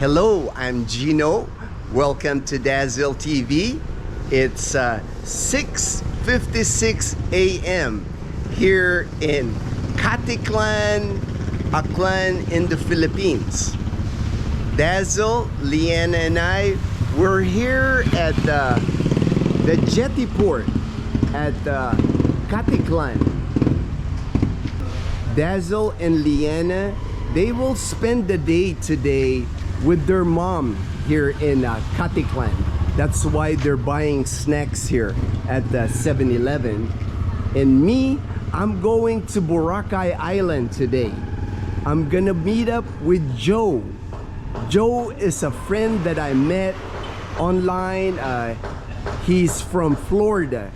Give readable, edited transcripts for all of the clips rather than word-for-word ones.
Hello, I'm Gino. Welcome to Dazzle TV. It's 6:56 a.m. here in Katiklan, Aklan in the Philippines. Dazzle, Leanna, and I, we're here at the jetty port at Katiklan. Dazzle and Leanna, they will spend the day today with their mom here in Katiklan. That's why they're buying snacks here at the 7-Eleven. And me, I'm going to Boracay Island today. I'm gonna meet up with Joe. Joe is a friend that I met online. He's from Florida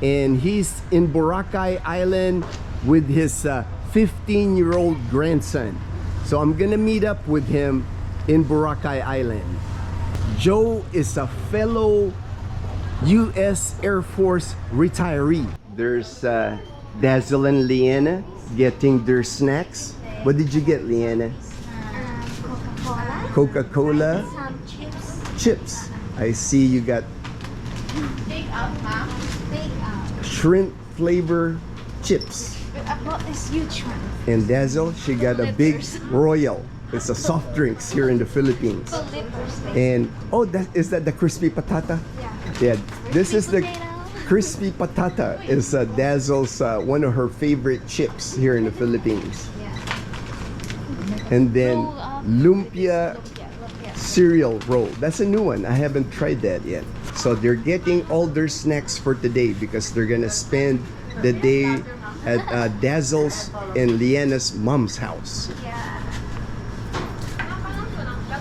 and he's in Boracay Island with his 15-year-old grandson. So I'm gonna meet up with him in Boracay Island. Joe is a fellow U.S. Air Force retiree. There's Dazzle and Leanna getting their snacks. What did you get, Leanna? Coca-Cola. Some chips. Chips. I see you got Take out, ma'am. Take out. shrimp flavor chips. But I bought this huge one. And Dazzle, she got a big Royal. It's a soft drinks here in the Philippines. 2 liters. And oh, is that the crispy patata? Yeah. Yeah, this is the Potato. crispy patata. Is Dazzle's one of her favorite chips here in the Philippines. Yeah. And then lumpia Lumpia. cereal roll. That's a new one. I haven't tried that yet. So they're getting all their snacks for today because they're gonna spend the day at Dazzle's and Leanna's mom's house. Yeah.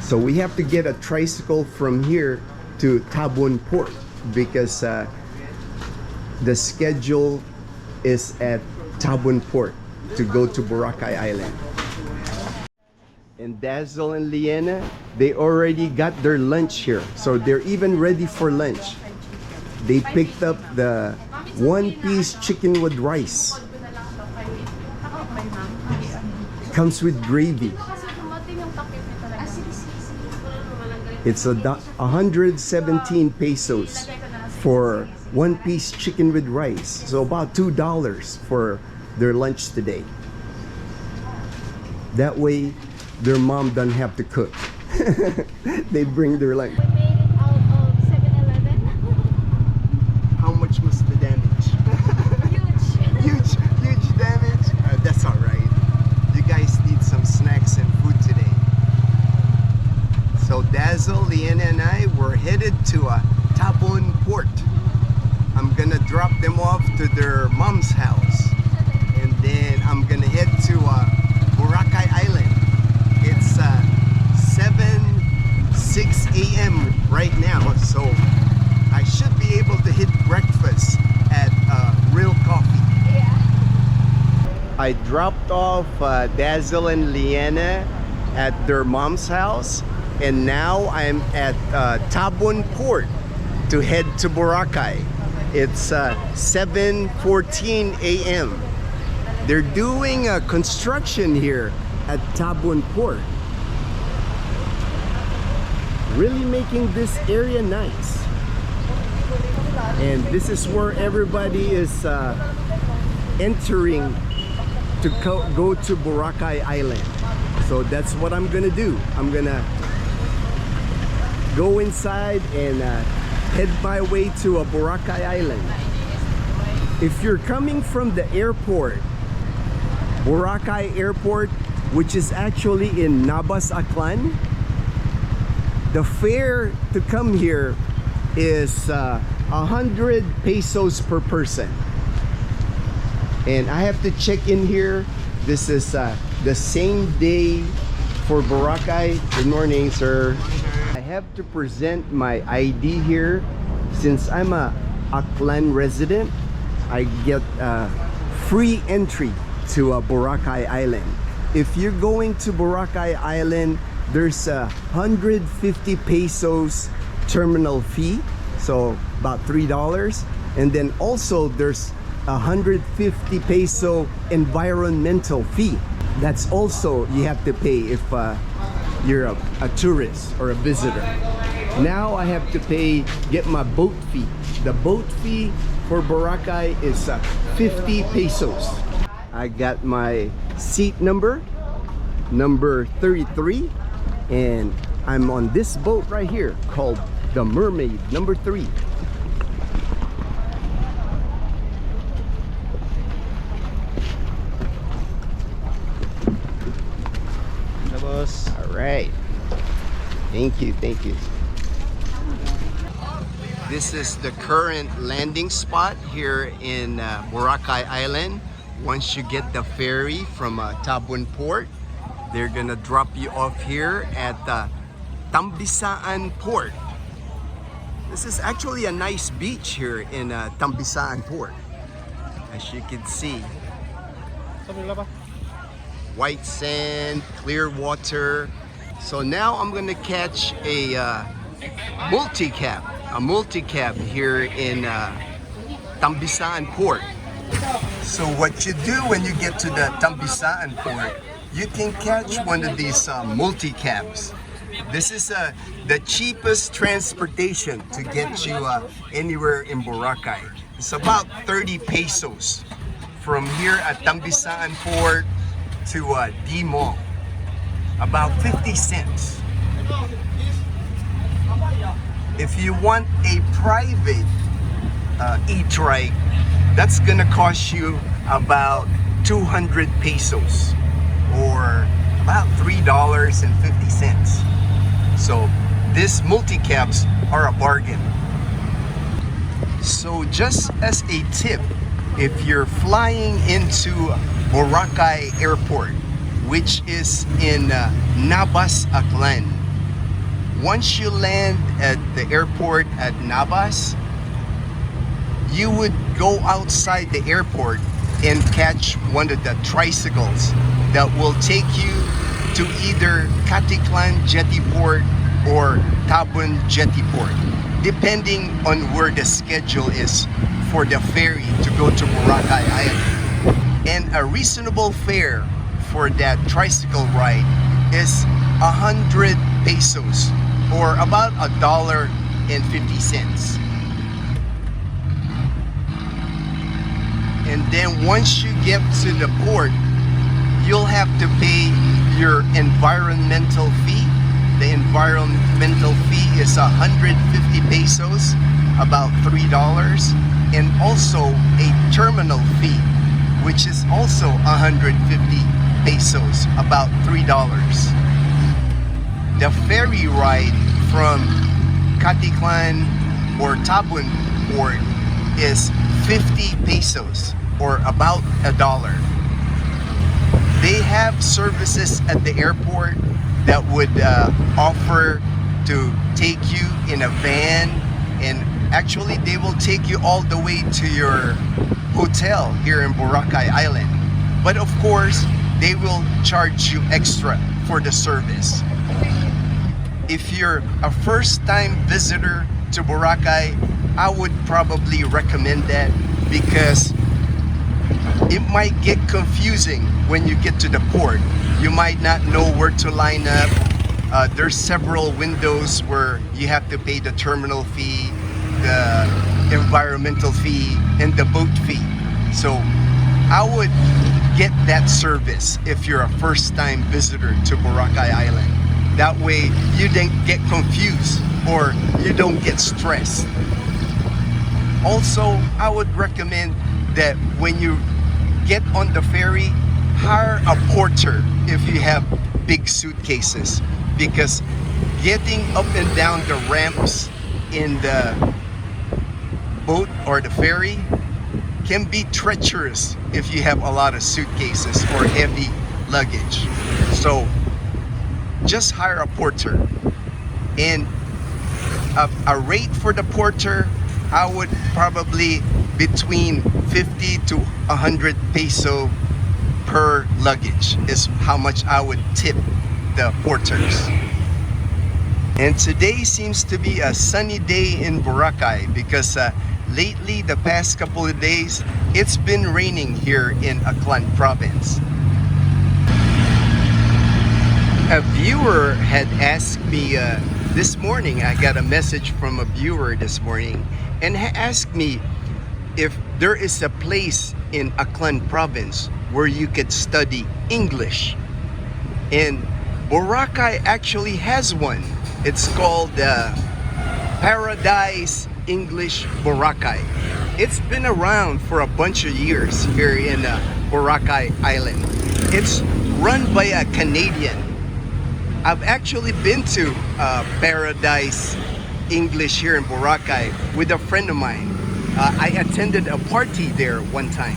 So we have to get a tricycle from here to Tabon Port because the schedule is at Tabon Port to go to Boracay Island. And Dazzle and Leanna, they already got their lunch here. So they're even ready for lunch. They picked up the one-piece chicken with rice. Comes with gravy. It's 117 pesos for one-piece chicken with rice. So about $2 for their lunch today. That way, their mom doesn't have to cook. They bring their lunch. We made it out of 7-Eleven. How much was the damage? Huge. huge damage. That's all right. You guys need some snacks and food today. So Dazzle, Leanna, and I were headed to Tabon Port. I'm gonna drop them off to their mom's house, and then I'm gonna head to Boracay Island. It's 7:06 a.m. right now, so I should be able to hit breakfast at Real Coffee. Yeah. I dropped off Dazzle and Leanna at their mom's house, and now I'm at Tabon Port to head to Boracay. It's 7:14 a.m. They're doing a construction here at Tabon Port. Really making this area nice. And this is where everybody is entering to go to Boracay Island. So that's what I'm gonna do. I'm gonna go inside and head my way to Boracay Island. If you're coming from the airport, Boracay Airport, which is actually in Nabas, Aklan, the fare to come here is 100 pesos per person. And I have to check in here. This is the same day for Boracay. Good morning, sir. I have to present my ID here. Since I'm a Aklan resident, I get free entry to Boracay Island. If you're going to Boracay Island, there's a 150 pesos terminal fee, so about $3. And then also there's 150 peso environmental fee. That's also you have to pay if you're a tourist or a visitor. Now I have to get my boat fee. The boat fee for Boracay is 50 pesos. I got my seat number 33, and I'm on this boat right here called the Mermaid number 3. All right. Thank you. This is the current landing spot here in Boracay Island. Once you get the ferry from Tabun Port, they're gonna drop you off here at Tambisaan Port. This is actually a nice beach here in Tambisaan Port, as you can see. White sand, clear water. So now I'm gonna catch a multi-cab here in Tambisaan Port. So what you do when you get to the Tambisaan Port, you can catch one of these multi-cabs. This is the cheapest transportation to get you anywhere in Boracay. It's about 30 pesos from here at Tambisaan Port to D Mall. About 50 cents. If you want a private e-trike, that's gonna cost you about 200 pesos or about $3.50. So these multi-cabs are a bargain. So just as a tip, if you're flying into Boracay Airport, which is in Nabas, Aklan, once you land at the airport at Nabas, you would go outside the airport and catch one of the tricycles that will take you to either Katiklan Jetty Port or Tabun Jetty Port, depending on where the schedule is for the ferry to go to Boracay Island. And a reasonable fare for that tricycle ride is 100 pesos or about $1.50. And then once you get to the port, you'll have to pay your environmental fee. The environmental fee is 150 pesos, about $3, and also a terminal fee, which is also 150 pesos, about $3. The ferry ride from Katiklan or Tabun Port is 50 pesos or about $1. They have services at the airport that would offer to take you in a van, and actually they will take you all the way to your hotel here in Boracay Island. But of course, they will charge you extra for the service. If you're a first-time visitor to Boracay, I would probably recommend that because it might get confusing when you get to the port. You might not know where to line up. There's several windows where you have to pay the terminal fee, the environmental fee, and the boat fee. So I would get that service if you're a first-time visitor to Boracay Island. That way you don't get confused or you don't get stressed. Also, I would recommend that when you get on the ferry, hire a porter if you have big suitcases, because getting up and down the ramps in the boat or the ferry can be treacherous if you have a lot of suitcases or heavy luggage. So just hire a porter. And a rate for the porter, I would probably between 50 to 100 peso per luggage is how much I would tip the porters. And today seems to be a sunny day in Boracay because lately, the past couple of days, it's been raining here in Aklan province. A viewer had asked me this morning, I got a message from a viewer this morning, and asked me if there is a place in Aklan province where you could study English. And Boracay actually has one. It's called Paradise English Boracay. It's been around for a bunch of years here in Boracay Island. It's run by a Canadian. I've actually been to Paradise English here in Boracay with a friend of mine. I attended a party there one time.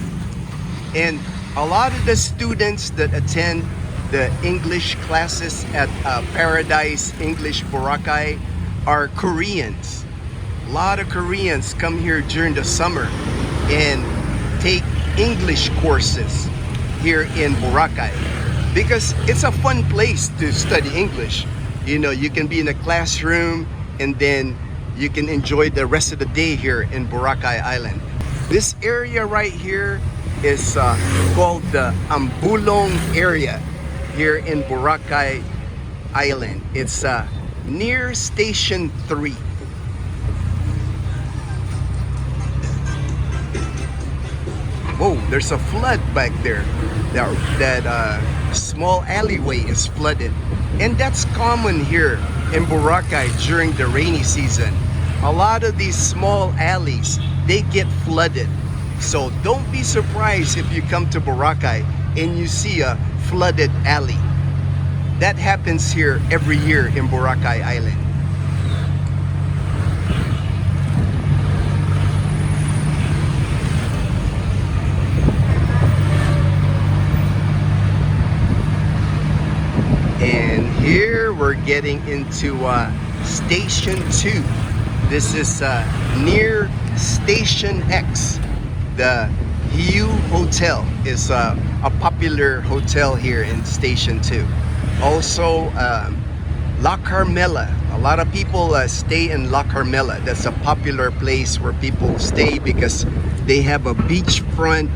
And a lot of the students that attend the English classes at Paradise English Boracay are Koreans. A lot of Koreans come here during the summer and take English courses here in Boracay because it's a fun place to study English. You know, you can be in a classroom and then you can enjoy the rest of the day here in Boracay Island. This area right here is called the Ambulong area here in Boracay Island. It's near Station 3. Whoa, there's a flood back there. That small alleyway is flooded. And that's common here in Boracay during the rainy season. A lot of these small alleys, they get flooded. So don't be surprised if you come to Boracay and you see a flooded alley. That happens here every year in Boracay Island. And here we're getting into Station 2. This is near Station X. The Hiu Hotel is a popular hotel here in Station 2. Also, La Carmela. A lot of people stay in La Carmela. That's a popular place where people stay because they have a beachfront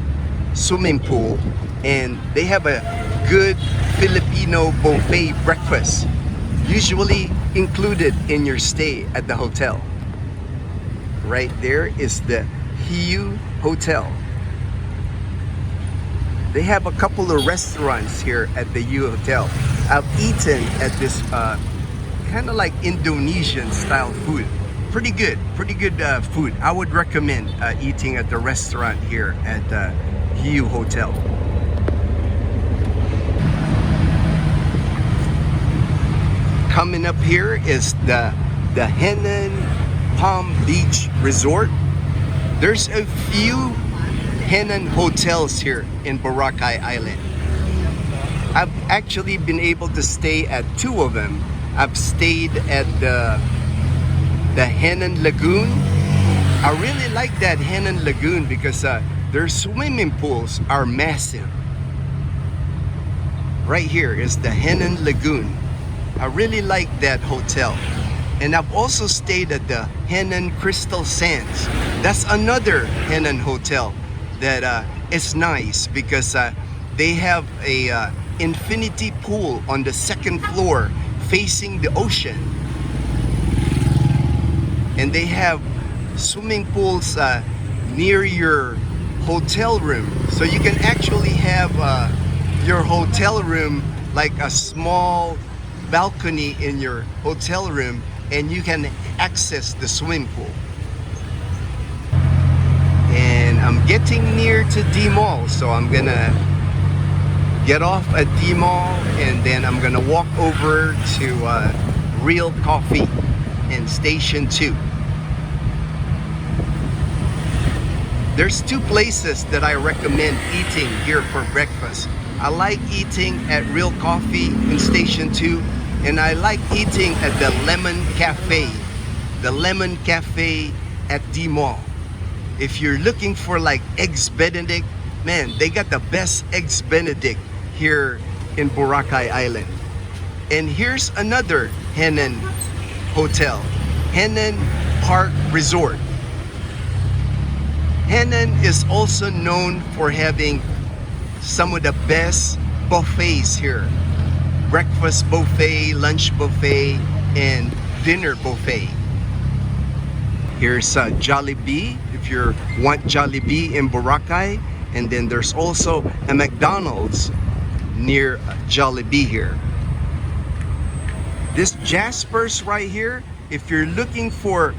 swimming pool and they have a good Filipino buffet breakfast, usually included in your stay at the hotel. Right there is the Hiu Hotel. They have a couple of restaurants here at the Hiu Hotel. I've eaten at this kind of like Indonesian style food. Pretty good food. I would recommend eating at the restaurant here at the Hiu Hotel. Coming up here is the Henan Palm Beach Resort. There's a few Henan hotels here in Boracay Island. I've actually been able to stay at two of them. I've stayed at the Henan Lagoon. I really like that Henan Lagoon because their swimming pools are massive. Right here is the Henan Lagoon. I really like that hotel. And I've also stayed at the Henan Crystal Sands. That's another Henan hotel that is nice because they have a infinity pool on the second floor facing the ocean. And they have swimming pools near your hotel room. So you can actually have your hotel room like a small balcony in your hotel room and you can access the swimming pool. And I'm getting near to D Mall, so I'm gonna get off at D Mall and then I'm gonna walk over to Real Coffee in Station 2. There's two places that I recommend eating here for breakfast. I like eating at Real Coffee in Station 2 and I like eating at the Lemon Cafe. The Lemon Cafe at D Mall. If you're looking for like Eggs Benedict, man, they got the best Eggs Benedict here in Boracay Island. And here's another Henan hotel, Henan Park Resort. Henan is also known for having some of the best buffets here. breakfast buffet, lunch buffet, and dinner buffet. Here's Jollibee if you want Jollibee in Boracay, and then there's also a McDonald's near Jollibee here. This Jasper's right here, if you're looking for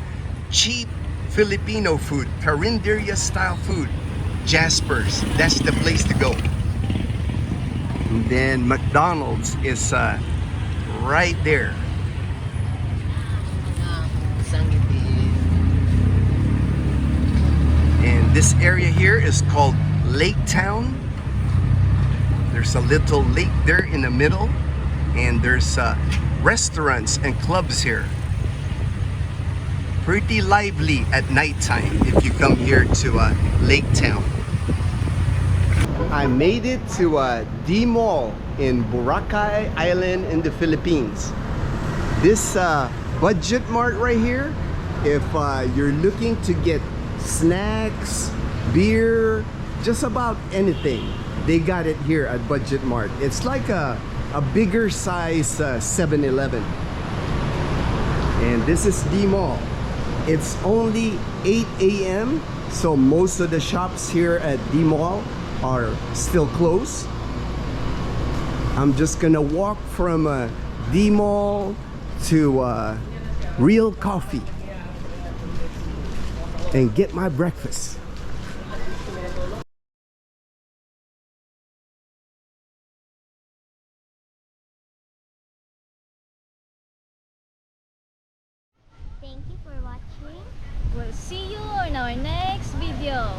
cheap Filipino food, Carinderia style food, Jasper's, that's the place to go. And then McDonald's is right there. And this area here is called Lake Town. There's a little lake there in the middle, and there's restaurants and clubs here. Pretty lively at nighttime if you come here to Lake Town. I made it to D Mall in Boracay Island in the Philippines. This budget mart right here, if you're looking to get snacks, beer, just about anything, they got it here at Budget Mart. It's like a bigger size 7-Eleven. And this is D Mall. It's only 8 a.m. so most of the shops here at D Mall are still closed. I'm just gonna walk from D Mall to Real Coffee and get my breakfast. Thank you for watching. We'll see you in our next video.